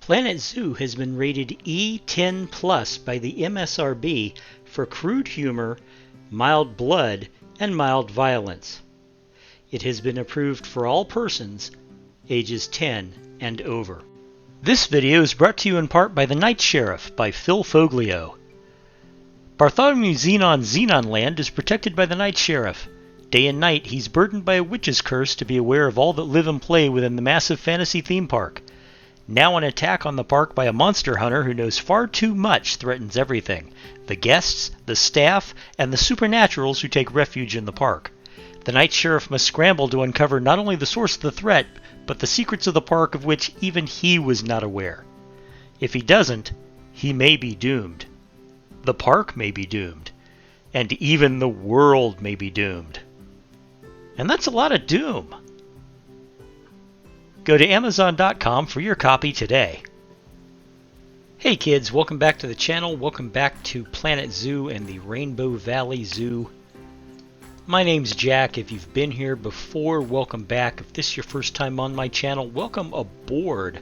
Planet Zoo has been rated E10 plus by the MSRB for crude humor, mild blood, and mild violence. It has been approved for all persons ages 10 and over. This video is brought to you in part by The Night Sheriff by Phil Foglio. Bartholomew Xenon's Xenon Land is protected by the Night Sheriff. Day and night, he's burdened by a witch's curse to be aware of all that live and play within the massive fantasy theme park. Now an attack on the park by a monster hunter who knows far too much threatens everything: the guests, the staff, and the supernaturals who take refuge in the park. The Night Sheriff must scramble to uncover not only the source of the threat, but the secrets of the park of which even he was not aware. If he doesn't, he may be doomed. The park may be doomed. And even the world may be doomed. And that's a lot of doom. Go to Amazon.com for your copy today. Hey kids, welcome back to the channel. Welcome back to Planet Zoo and the Rainbow Valley Zoo. My name's Jack. If you've been here before, welcome back. If this is your first time on my channel, welcome aboard.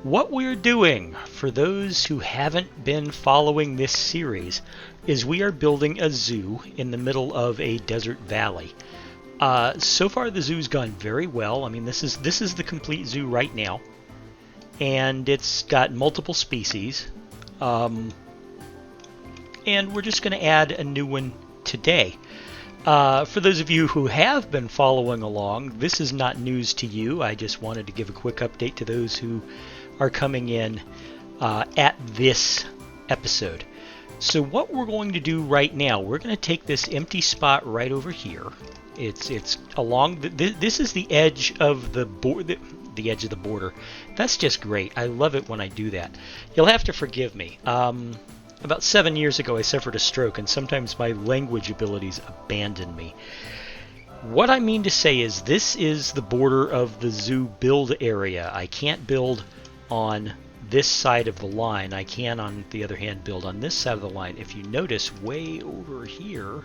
What we're doing, for those who haven't been following this series, is we are building a zoo in the middle of a desert valley. So far the zoo's gone very well. I mean, this is the complete zoo right now, and it's got multiple species, and we're just going to add a new one today. For those of you who have been following along, this is not news to you. I just wanted to give a quick update to those who are coming in at this episode. So what we're going to do right now, we're going to take this empty spot right over here. It's along this is the edge of the the edge of the border. That's just great. I love it when I do that. You'll have to forgive me. About 7 years ago, I suffered a stroke, and sometimes my language abilities abandon me. What I mean to say is this is the border of the zoo build area. I can't build on this side of the line. I can, on the other hand, build on this side of the line. If you notice, way over here,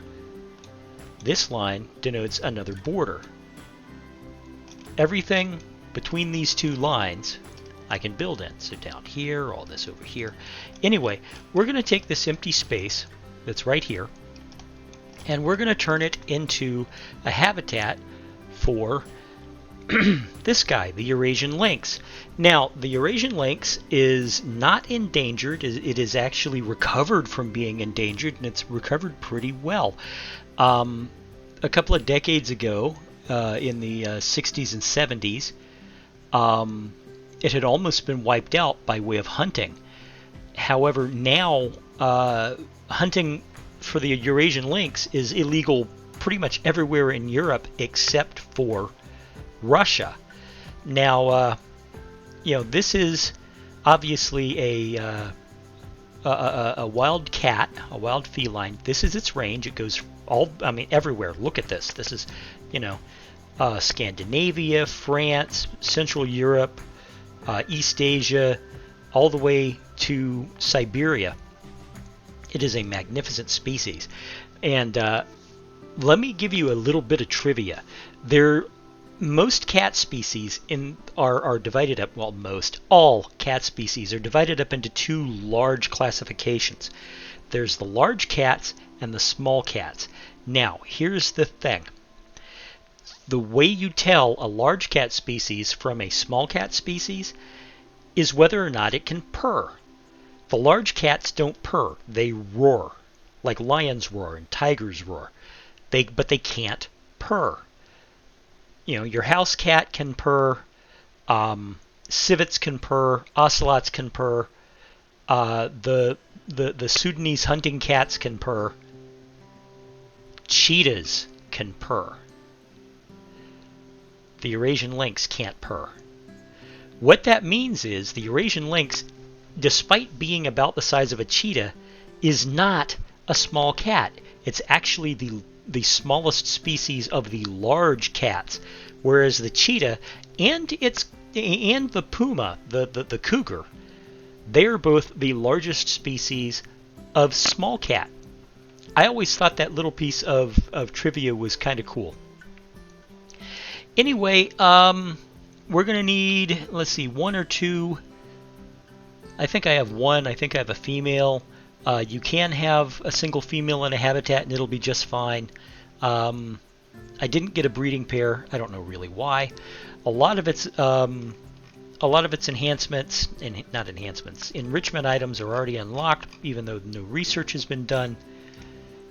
this line denotes another border. Everything between these two lines I can build in. So down here, all this over here. Anyway, we're going to take this empty space that's right here, and we're going to turn it into a habitat for this guy, the Eurasian Lynx. Now, the Eurasian Lynx is not endangered. It is actually recovered from being endangered, and it's recovered pretty well. A couple of decades ago, in the 60s and 70s, it had almost been wiped out by way of hunting. However, now hunting for the Eurasian Lynx is illegal pretty much everywhere in Europe except for Russia. Now, this is obviously a wild cat, a wild feline. This is its range. It goes everywhere. Look at this. This is, Scandinavia, France, Central Europe, East Asia, all the way to Siberia. It is a magnificent species. And let me give you a little bit of trivia. Most cat species are divided up, all cat species are divided up into two large classifications. There's the large cats and the small cats. Now, here's the thing. The way you tell a large cat species from a small cat species is whether or not it can purr. The large cats don't purr. They roar, like lions roar and tigers roar. But they can't purr. Your house cat can purr, civets can purr, ocelots can purr, the Sudanese hunting cats can purr, cheetahs can purr. The Eurasian Lynx can't purr. What that means is the Eurasian Lynx, despite being about the size of a cheetah, is not a small cat. It's actually the smallest species of the large cats, whereas the cheetah and the puma, the cougar, they are both the largest species of small cat. I always thought that little piece of trivia was kind of cool. Anyway, we're going to need, let's see, one or two I think I have one. I think I have a female. You can have a single female in a habitat and it'll be just fine. I didn't get a breeding pair. I don't know really why. A lot of its enhancements, and not enhancements, enrichment items are already unlocked, even though no research has been done.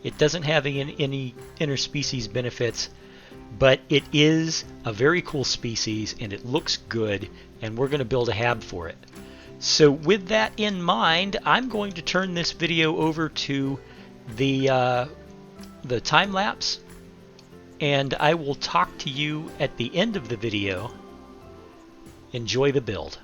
It doesn't have any interspecies benefits, but it is a very cool species and it looks good, and we're going to build a hab for it. So with that in mind, I'm going to turn this video over to the time lapse, and I will talk to you at the end of the video. Enjoy the build.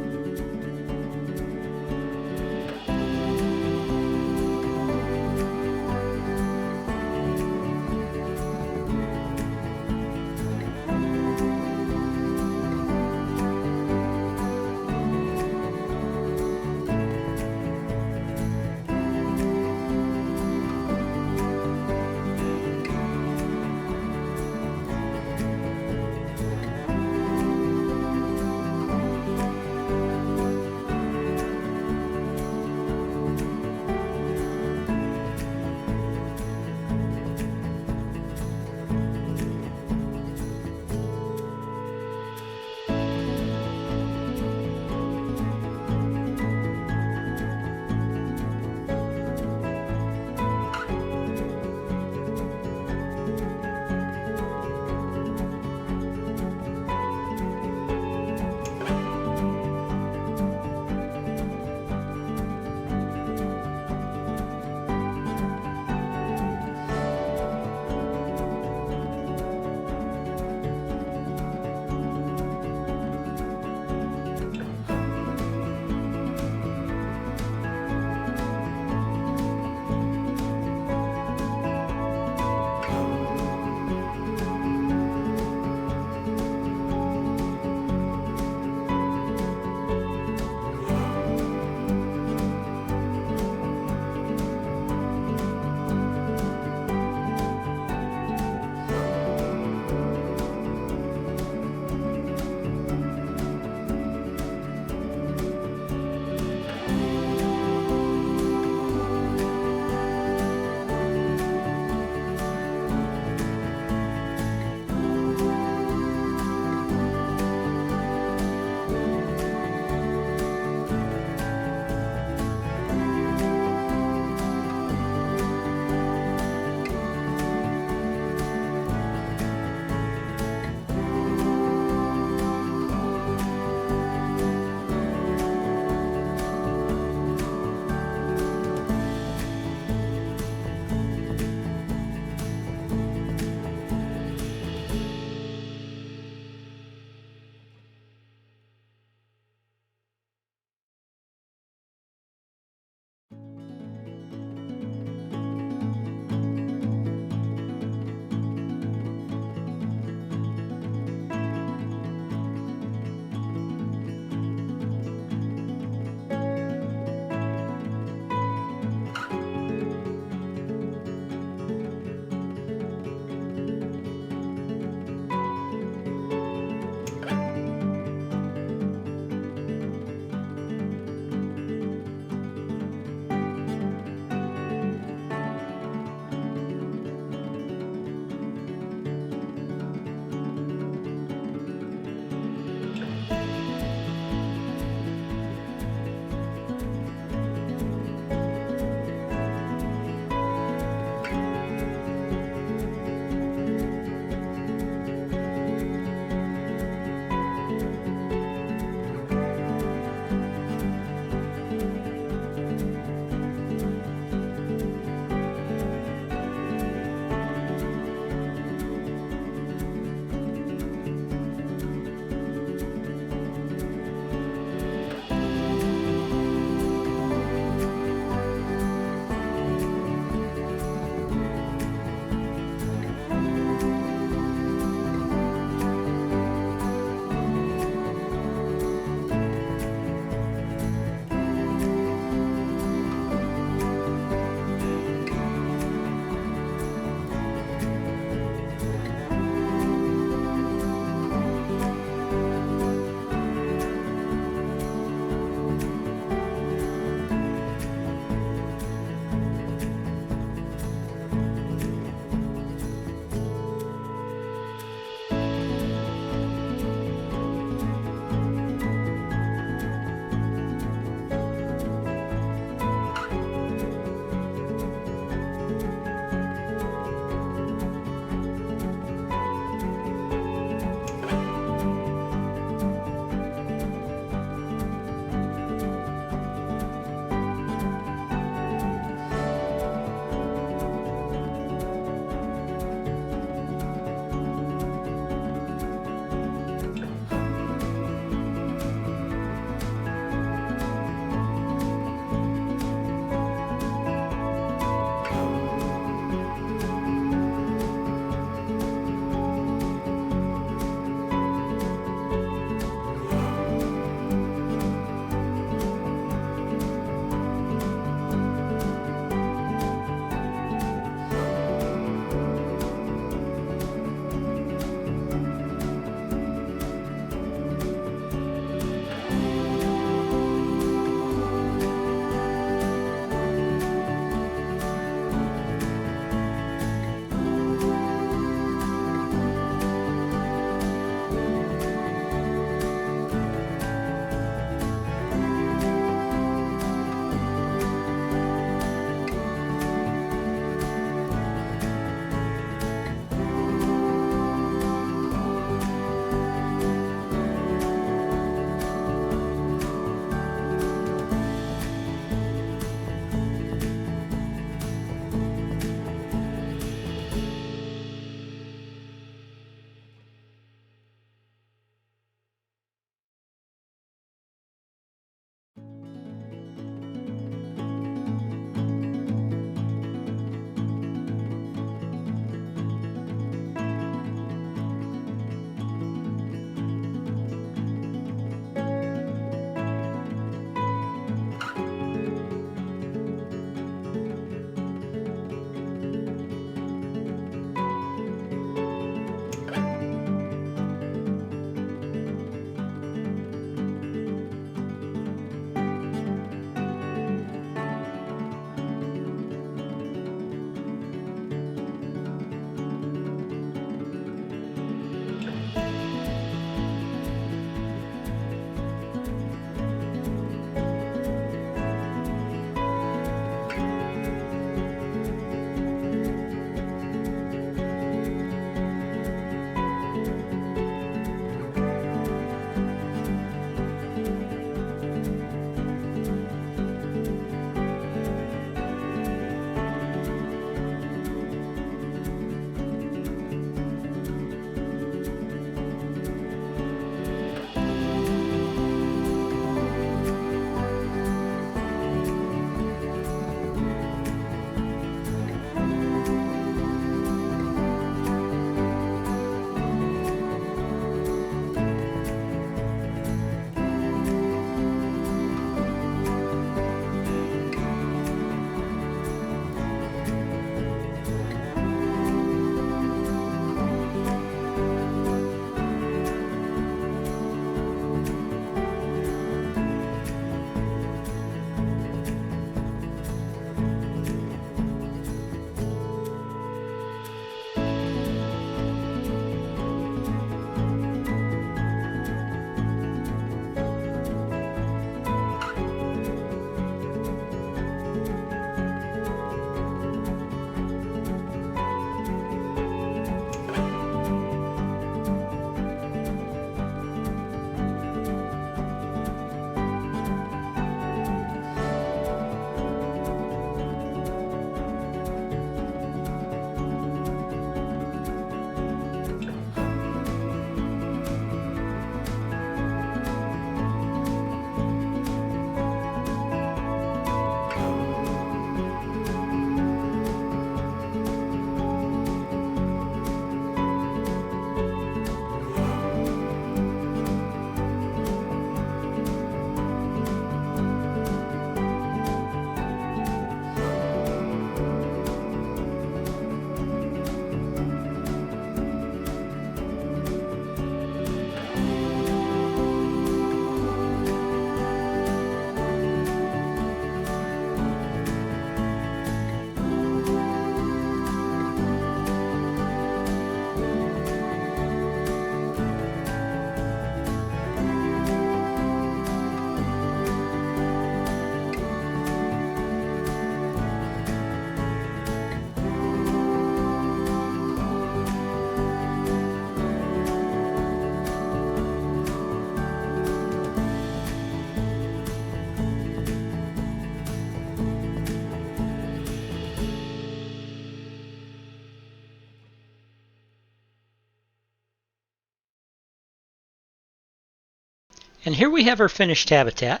And here we have our finished habitat.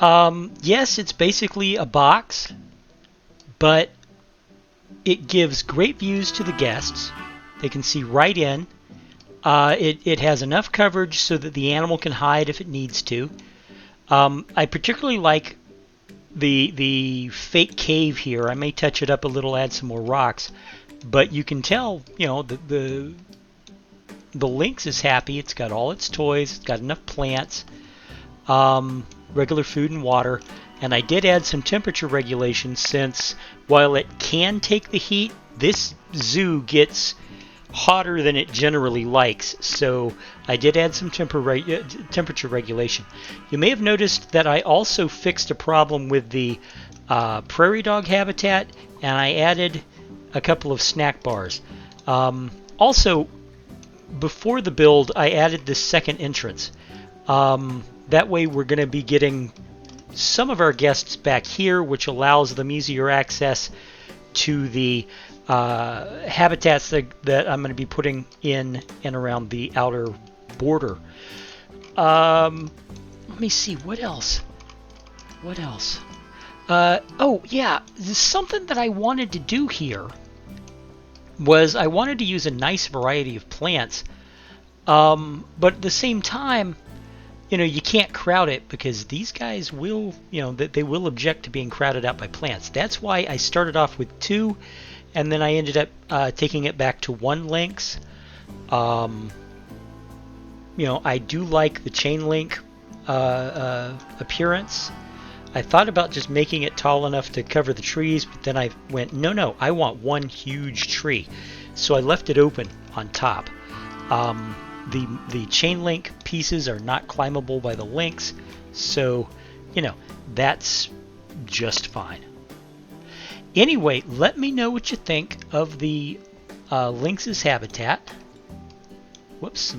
Yes, it's basically a box, but it gives great views to the guests. They can see right in. It has enough coverage so that the animal can hide if it needs to. I particularly like the fake cave here. I may touch it up a little, add some more rocks, but you can tell, you know, the lynx is happy. It's got all its toys. It's got enough plants, regular food and water. And I did add some temperature regulation, since while it can take the heat, this zoo gets hotter than it generally likes. So I did add some temperature regulation. You may have noticed that I also fixed a problem with the prairie dog habitat, and I added a couple of snack bars. Also, before the build, I added this second entrance. That way we're going to be getting some of our guests back here, which allows them easier access to the habitats that I'm going to be putting in and around the outer border. Let me see, what else? Oh yeah, something that I wanted to do here was I wanted to use a nice variety of plants, but at the same time, you know, you can't crowd it, because these guys will, you know, they will object to being crowded out by plants. That's why I started off with 2, and then I ended up taking it back to 1 lynx. You know, I do like the chain link appearance. I thought about just making it tall enough to cover the trees, but then I went, no, I want one huge tree. So I left it open on top. The chain link pieces are not climbable by the lynx, so, you know, that's just fine. Anyway, let me know what you think of the lynx's habitat. Whoops,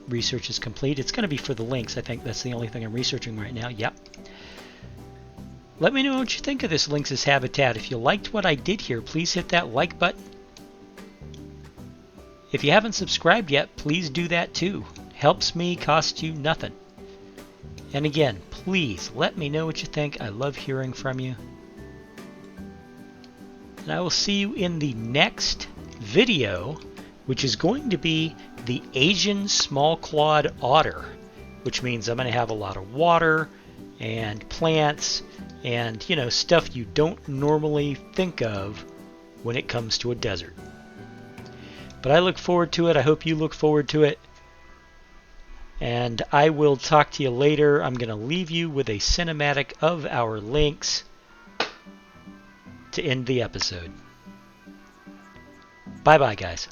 research is complete. It's going to be for the lynx. I think that's the only thing I'm researching right now. Yep. Let me know what you think of this lynx's habitat. If you liked what I did here, please hit that like button. If you haven't subscribed yet, please do that too. Helps me, costs you nothing. And again, please let me know what you think. I love hearing from you. And I will see you in the next video, which is going to be the Asian small-clawed otter, which means I'm going to have a lot of water and plants and, you know, stuff you don't normally think of when it comes to a desert. But I look forward to it. I hope you look forward to it. And I will talk to you later. I'm going to leave you with a cinematic of our lynx to end the episode. Bye-bye, guys.